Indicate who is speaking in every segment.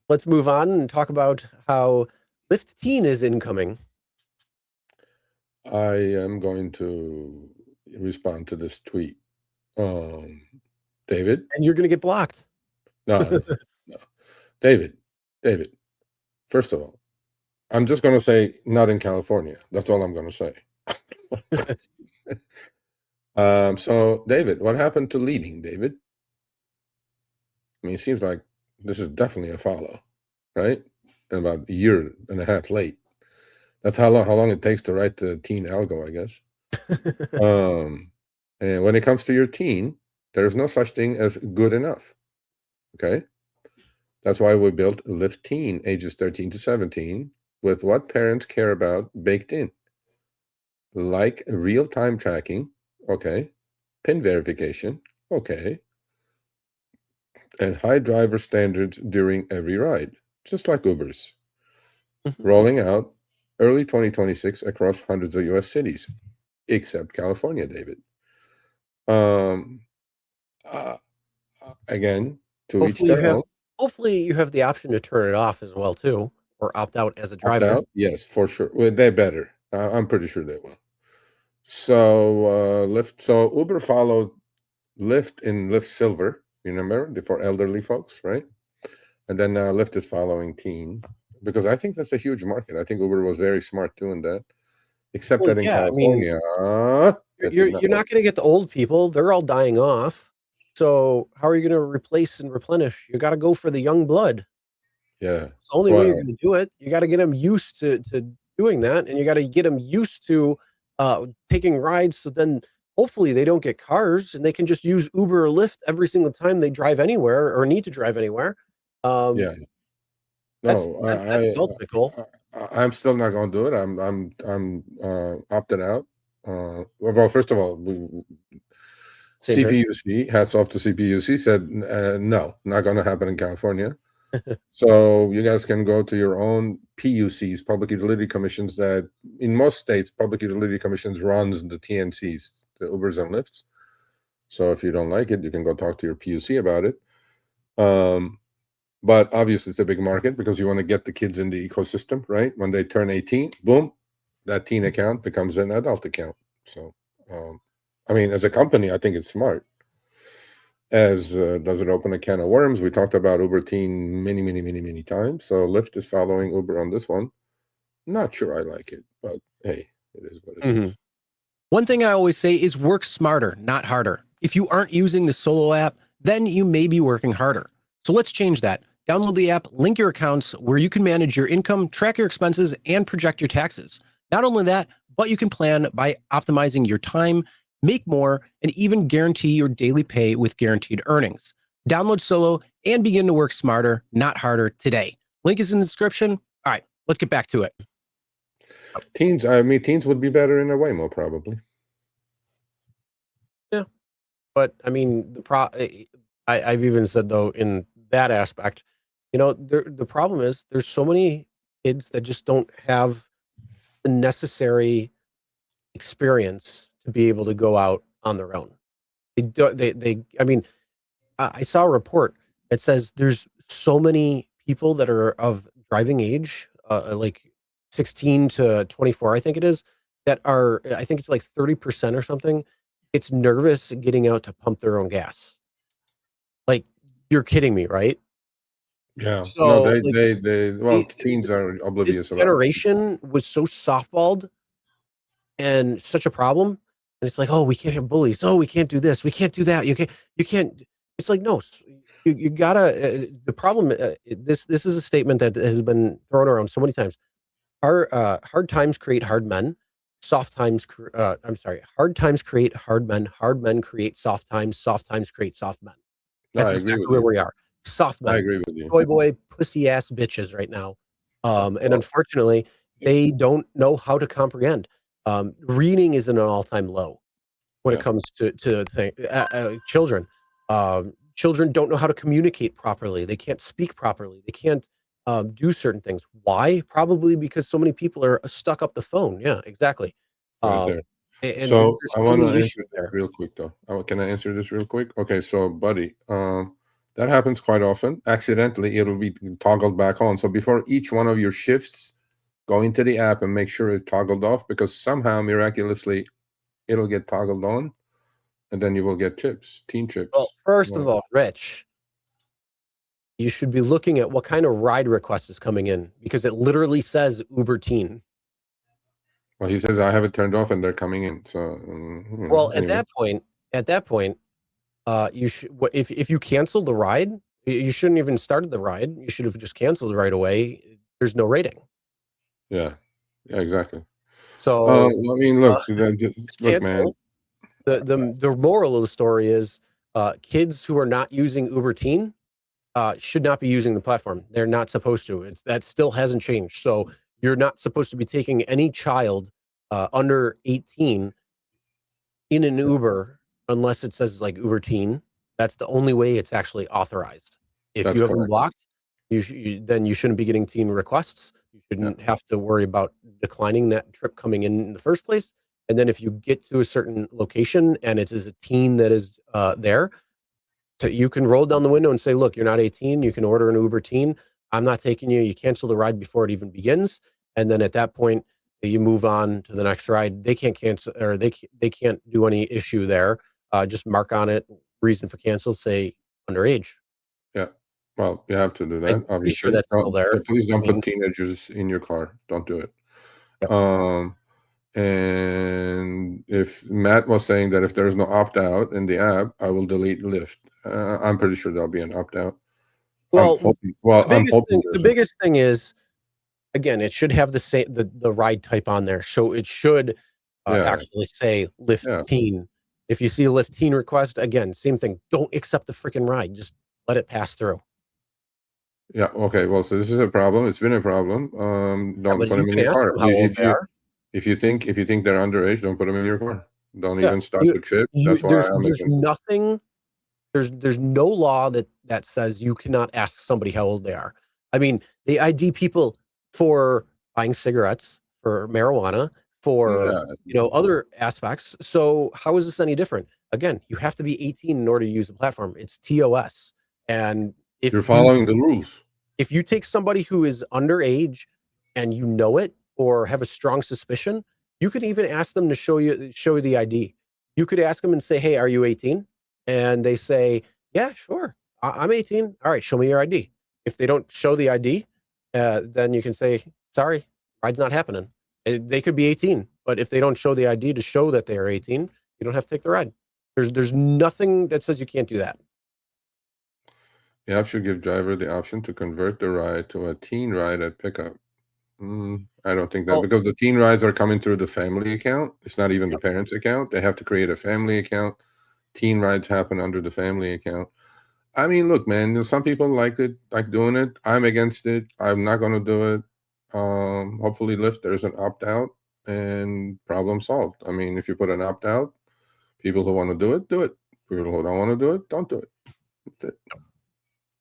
Speaker 1: let's move on and talk about how Lyft Teen is incoming.
Speaker 2: I am going to respond to this tweet. David?
Speaker 1: And you're going to get blocked.
Speaker 2: No. David, first of all, I'm just going to say not in California. That's all I'm going to say. So, David, what happened to leading, David? I mean, it seems like this is definitely a follow, right? And about a year and a half late. That's how long it takes to write the teen algo, I guess. And when it comes to your teen, there's no such thing as good enough. Okay? That's why we built Lyft Teen, ages 13 to 17, with what parents care about baked in. Like real-time tracking, okay. PIN verification, okay. And high driver standards during every ride, just like Uber's. Rolling out early 2026 across hundreds of U.S. cities, except California, David. Again, to each their own.
Speaker 1: Hopefully you have the option to turn it off as well, too, or opt out as a driver.
Speaker 2: Opt out? Yes, for sure. Well, they better. I'm pretty sure they will. So Lyft. So Uber followed Lyft in Lyft Silver. You remember, for elderly folks, right? And then Lyft is following Teen, because I think that's a huge market. I think Uber was very smart doing that. Except that in California,
Speaker 1: you're not going to get the old people. They're all dying off. So how are you going to replace and replenish? You got to go for the young blood.
Speaker 2: Yeah.
Speaker 1: It's the only way you're going to do it. You got to get them used to doing that, and you got to get them used to taking rides. So then hopefully they don't get cars and they can just use Uber or Lyft every single time they drive anywhere or need to drive anywhere.
Speaker 2: Yeah.
Speaker 1: That's the ultimate goal.
Speaker 2: I'm still not going to do it. I'm opted out. Well, first of all, CPUC, hats off to CPUC, said no, not going to happen in California. So you guys can go to your own PUCs, public utility commissions. That in most states, public utility commissions runs the TNCs, the Ubers and Lyfts. So if you don't like it, you can go talk to your PUC about it. But obviously it's a big market because you want to get the kids in the ecosystem, right? When they turn 18, boom, that teen account becomes an adult account. So, I mean, as a company, I think it's smart. Does it open a can of worms? We talked about Uber Teen many times. So Lyft is following Uber on this one. Not sure I like it, but hey, it is what it is.
Speaker 3: One thing I always say is work smarter, not harder. If you aren't using the Solo app, then you may be working harder. So let's change that. Download the app, link your accounts where you can manage your income, track your expenses, and project your taxes. Not only that, but you can plan by optimizing your time, make more, and even guarantee your daily pay with guaranteed earnings. Download Solo and begin to work smarter, not harder today. Link is in the description. All right, let's get back to it.
Speaker 2: Teens would be better in a Waymo, probably.
Speaker 1: Yeah. But I mean, I've even said, though, in that aspect, the problem is there's so many kids that just don't have the necessary experience to be able to go out on their own. I saw a report that says there's so many people that are of driving age, like 16 to 24, I think it is, that are, I think it's like 30% or something. It's nervous getting out to pump their own gas. Like, you're kidding me, right?
Speaker 2: Yeah. So no, teens are oblivious.
Speaker 1: This generation was so softballed and such a problem. And it's like, oh, we can't have bullies. Oh, we can't do this. We can't do that. You can't. It's like, no, you gotta, the problem, this is a statement that has been thrown around so many times. Hard times create hard men. Hard times create hard men. Hard men create soft times create soft men. That's exactly where we are. Soft men.
Speaker 2: I agree with you.
Speaker 1: Boy, pussy ass bitches right now. And unfortunately, they don't know how to comprehend. Reading is at an all-time low when it comes to children. Children don't know how to communicate properly. They can't speak properly. They can't do certain things. Why? Probably because so many people are stuck up the phone. Yeah, exactly.
Speaker 2: Right there. So I want to answer this real quick, though. Can I answer this real quick? Okay, so buddy, That happens quite often. Accidentally, it'll be toggled back on. So before each one of your shifts, go into the app and make sure it's toggled off, because somehow, miraculously, it'll get toggled on, and then you will get tips, teen trips.
Speaker 1: Well, first of all, Rich, you should be looking at what kind of ride request is coming in, because it literally says Uber Teen.
Speaker 2: Well, he says I have it turned off and they're coming in. So,
Speaker 1: well,
Speaker 2: anyway.
Speaker 1: at that point, you should, if you canceled the ride, you shouldn't even started the ride. You should have just canceled right away. There's no rating.
Speaker 2: Yeah, exactly.
Speaker 1: So
Speaker 2: I mean, look, look,
Speaker 1: cancel.
Speaker 2: man.
Speaker 1: The moral of the story is, kids who are not using Uber Teen should not be using the platform. They're not supposed to. That still hasn't changed. So you're not supposed to be taking any child under 18 in an Uber unless it says like Uber Teen. That's the only way it's actually authorized. If you have them blocked, then you shouldn't be getting teen requests. You shouldn't have to worry about declining that trip coming in the first place. And then if you get to a certain location and it is a teen that is there, you can roll down the window and say, look, you're not 18. You can order an Uber Teen. I'm not taking you. You cancel the ride before it even begins. And then at that point, you move on to the next ride. They can't cancel, or they can't do any issue there. Just mark on it, reason for cancel, say underage.
Speaker 2: Yeah. Well, you have to do that.
Speaker 1: I'm pretty sure that's still there.
Speaker 2: Please don't put teenagers in your car. Don't do it. Yep. And if Matt was saying that if there's no opt-out in the app, I will delete Lyft. I'm pretty sure there'll be an opt-out.
Speaker 1: Well, the biggest thing is, again, it should have the ride type on there. So it should actually say Lyft Teen. If you see a Lyft Teen request, again, same thing. Don't accept the freaking ride. Just let it pass through.
Speaker 2: Yeah. Okay. Well, so this is a problem. It's been a problem. Don't put them in your car. If you think they're underage, don't put them in your car. Don't even start the trip. That's why
Speaker 1: there's nothing. There's no law that says you cannot ask somebody how old they are. I mean, they ID people for buying cigarettes, for marijuana, for other aspects. So how is this any different? Again, you have to be 18 in order to use the platform. It's TOS. And if
Speaker 2: you're following the rules,
Speaker 1: if you take somebody who is underage and you know it or have a strong suspicion, you could even ask them to show you the ID. You could ask them and say, hey, are you 18? And they say, yeah, sure, I'm 18. All right, show me your ID. If they don't show the ID, then you can say, sorry, ride's not happening. They could be 18, but if they don't show the ID to show that they are 18, you don't have to take the ride. There's nothing that says you can't do that.
Speaker 2: The app should give driver the option to convert the ride to a teen ride at pickup. I don't think that, because the teen rides are coming through the family account. It's not even the parents' account. They have to create a family account. Teen rides happen under the family account. I mean, look, man, some people like it, like doing it. I'm against it. I'm not going to do it. Hopefully Lyft, there's an opt-out and problem solved. I mean, if you put an opt-out, people who want to do it, do it. People who don't want to do it, don't do it. That's it.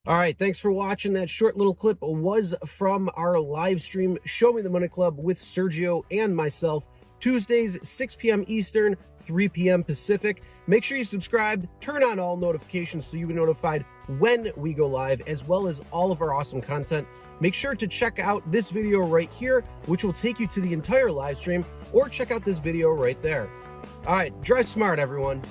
Speaker 1: All right, thanks for watching. That short little clip was from our live stream, Show Me the Money Club with Sergio and myself, Tuesdays, 6 p.m. Eastern, 3 p.m. Pacific. Make sure you subscribe, turn on all notifications so you'll be notified when we go live, as well as all of our awesome content. Make sure to check out this video right here, which will take you to the entire live stream, or check out this video right there. All right, drive smart, everyone.